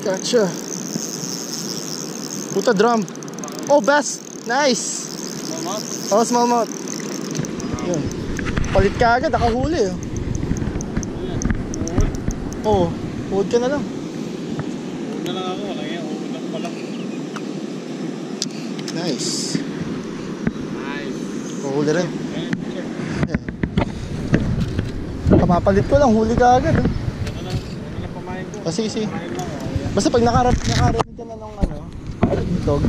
Gotcha. Puta drum. Oh, bass. Nice. Smallmouth? Oh, smallmouth. Yun. Palit ka agad, nakahuli. Oh, huwag ka na lang. Huwag na lang ako, walang yan. Huwag lang pala. Nice. Nice. Huli rin. Kamapalit ko lang, huli ka agad. Ano lang pamahin ko. Sige, sige. Pamahin lang ako. Basta pag nakarinig ka na ng ano, dog.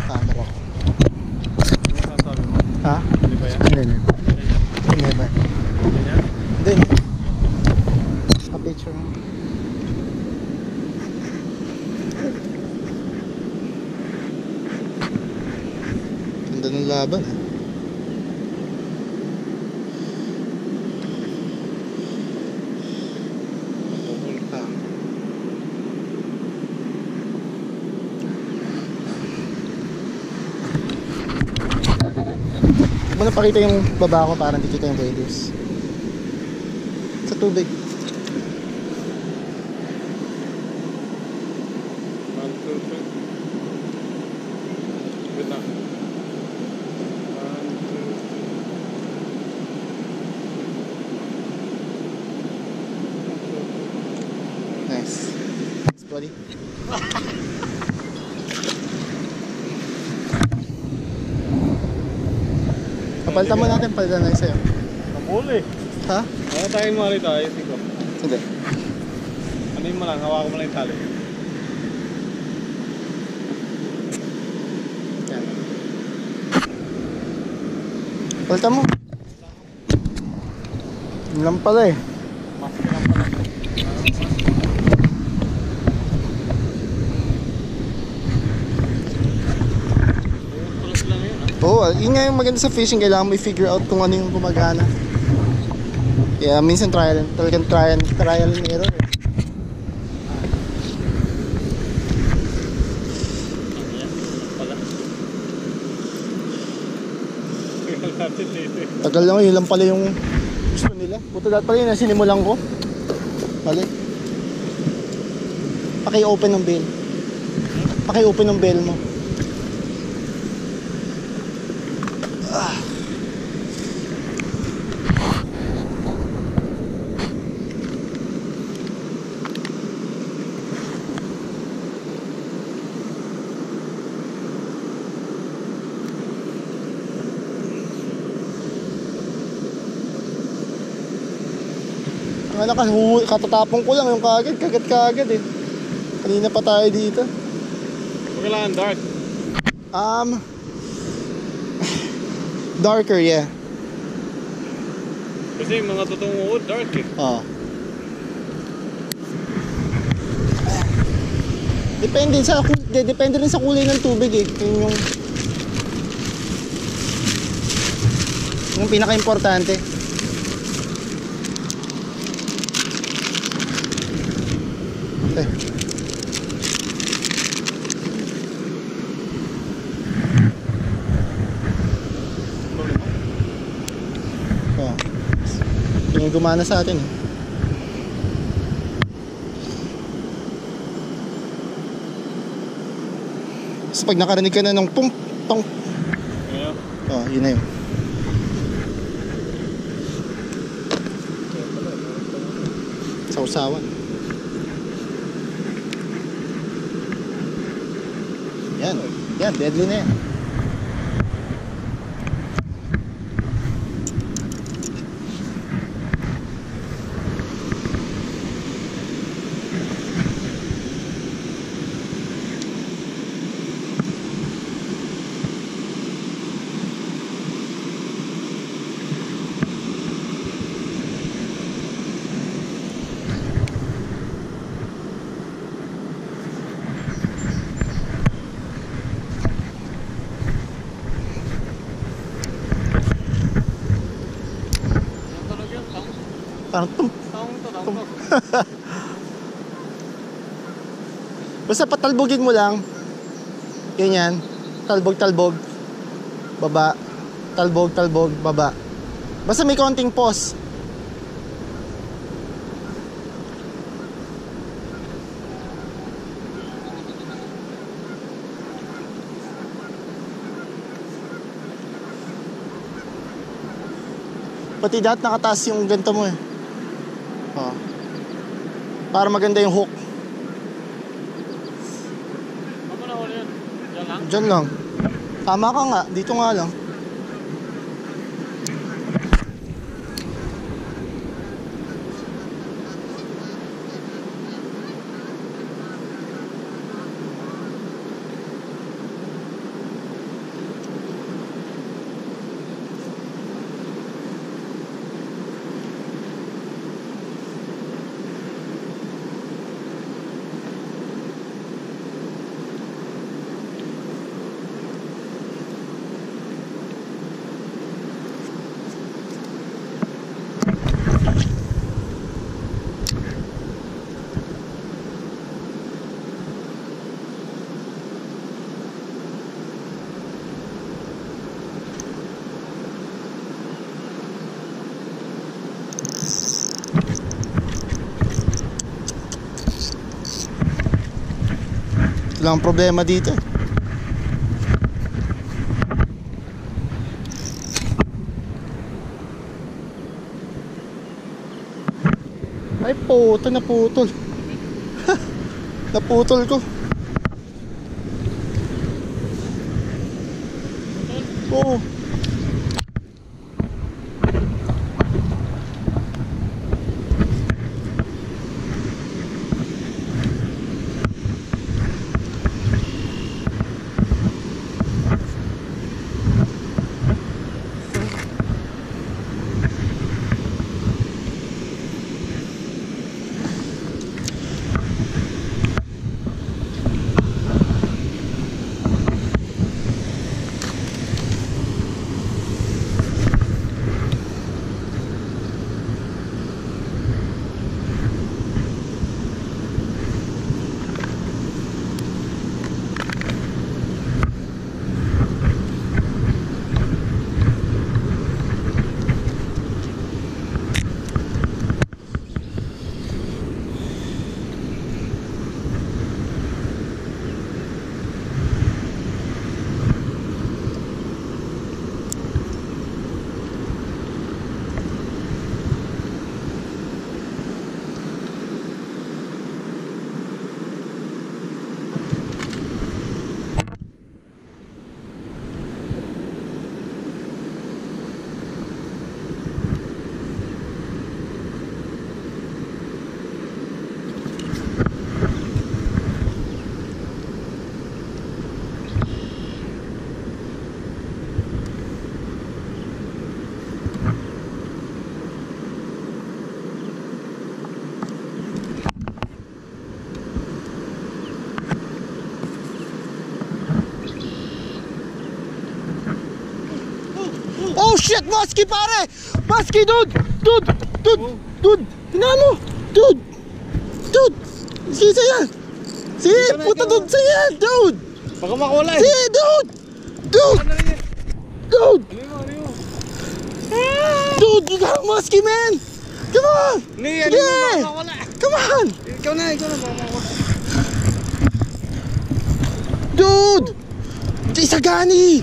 Camera ko. Ano sasabi mo? Ha? Hindi ba yan? Hindi. Hindi ba? Hindi yan? Hindi. Pa-picture mo. Ganda ng laban eh. Muna pakita yung baba ko para hindi kita yung waders sa tubig. Wait na. Nice. Thanks, buddy. Palitan mo natin, palitan na sa'yo. Nabuli. Ha? Ano tayong mga rito? Ayusin ko. Hindi. Ano yung malang? Hawakan mo lang yung tali. Yan. Palitan mo. Yun lang pala eh. Mas lang pala. Oo, yun nga yung maganda sa fishing. Kailangan mo i-figure out kung ano yung gumagana. Kaya minsan talagang trial and error eh. Tagal lang, yun lang pala yung gusto nila. Buto dahil pala yun na sinimulan ko. Mali. Paki-open ng bail. Paki-open ng bail mo. Ang anak, katatapong ko lang yung kagat eh. Kanina pa tayo dito. Kailangan dark. Darker, yeah. Kasi yung mga totoong uod, dark eh. Oo. Depende rin sa kulay ng tubig eh. Yun yung pinaka-importante. Okay. Oh. Yung gumana sa atin eh. So pag nakarinig ka na ng pum tong. Yeah. Oh, yun na yun. Sausawan. Yan, deadly na yan. Parang tum. Basta patalbogin mo lang. Ganyan. Talbog. Baba. Talbog. Baba. Basta may konting pause. Pati dapat nakataas yung ganito mo eh. Oh. Para maganda yung hook. Ano na huli yun? Diyan lang? Diyan lang. Tama ka nga, dito nga lang. Ito lang ang problema dito. Ay puto, naputol. Naputol ko. Oo. Oh shit, Musky pare! Musky dude! Dude! Tingnan mo! Dude! Sige yan! Sige! Puta dude! Sige yan! Dude! Baka makulay. Sige dude! Ano rin yan? Dude! Ano yun? Dude! You got Musky man! Come on! Hindi yan. Sige! Baka makulay. Come on! Ikaw na. Baka makulay. Dude! Isagani!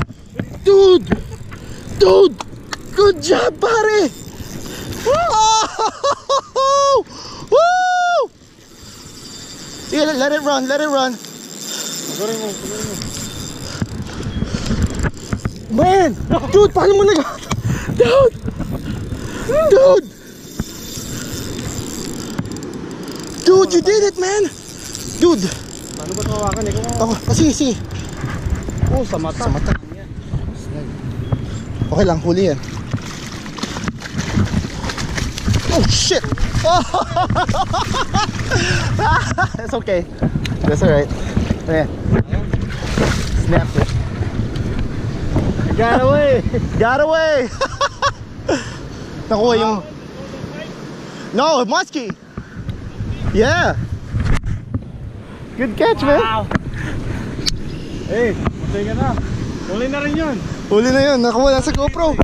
Dude! Good job, pare! Oh! Woo! Yeah, let it run. Pagarin mo. Man! Dude, paano mo nag... Dude! Dude, you did it, man! Dude! Paano ba tawakan? Ikaw mo. Oh, sige. Oh, sa mata. Okay lang, huli yan. Oh shit! That's okay. That's alright. Yeah. Snap it. Got away! Nakuha yung... No, Musky! Yeah! Good catch, man! Wow! Hey, matay ka na. Huli na rin yun. Huli na yun, nakuha na sa GoPro.